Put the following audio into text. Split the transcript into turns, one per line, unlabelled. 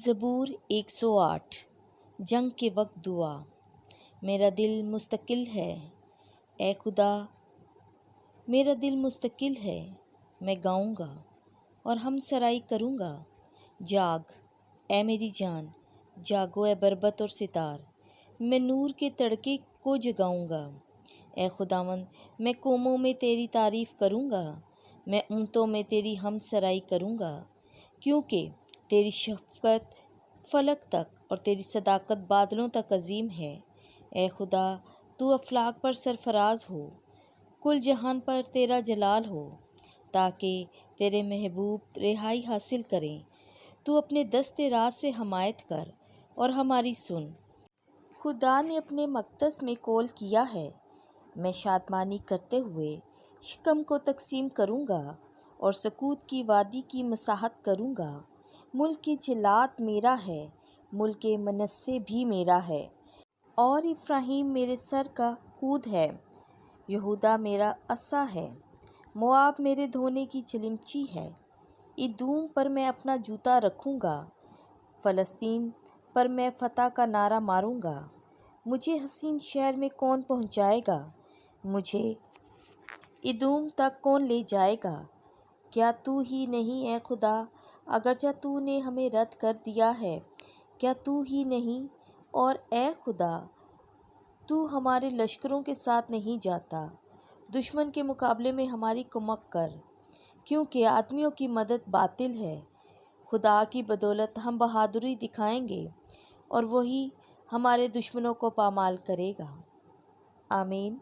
زبور 108 جنگ کے وقت دعا۔ میرا دل مستقل ہے اے خدا، میرا دل مستقل ہے، میں گاؤں گا اور ہم سرائی کروں گا۔ جاگ اے میری جان، جاگو اے بربط اور ستار، میں نور کے تڑکے کو جگاؤں گا۔ اے خداوند، میں قوموں میں تیری تعریف کروں گا، میں امتوں میں تیری ہم سرائی کروں گا، کیونکہ تیری شفقت فلک تک اور تیری صداقت بادلوں تک عظیم ہے۔ اے خدا، تو افلاک پر سرفراز ہو، کل جہان پر تیرا جلال ہو، تاکہ تیرے محبوب رہائی حاصل کریں۔ تو اپنے دست راست سے حمایت کر اور ہماری سن۔ خدا نے اپنے مقدس میں قول کیا ہے، میں شادمانی کرتے ہوئے شکم کو تقسیم کروں گا اور سکوت کی وادی کی مساحت کروں گا۔ ملک جلاد میرا ہے، ملک منصے بھی میرا ہے، اور افرایم میرے سر کا خود ہے۔ یہودا میرا عصا ہے، مواب میرے دھونے کی چلمچی ہے۔ ادوم پر میں اپنا جوتا رکھوں گا، فلسطین پر میں فتح کا نعرہ ماروں گا۔ مجھے حسین شہر میں کون پہنچائے گا؟ مجھے ادوم تک کون لے جائے گا؟ کیا تو ہی نہیں اے خدا؟ اگرچہ تو نے ہمیں رد کر دیا ہے، کیا تو ہی نہیں؟ اور اے خدا، تو ہمارے لشکروں کے ساتھ نہیں جاتا۔ دشمن کے مقابلے میں ہماری کمک کر، کیونکہ آدمیوں کی مدد باطل ہے۔ خدا کی بدولت ہم بہادری دکھائیں گے اور وہی ہمارے دشمنوں کو پامال کرے گا۔ آمین۔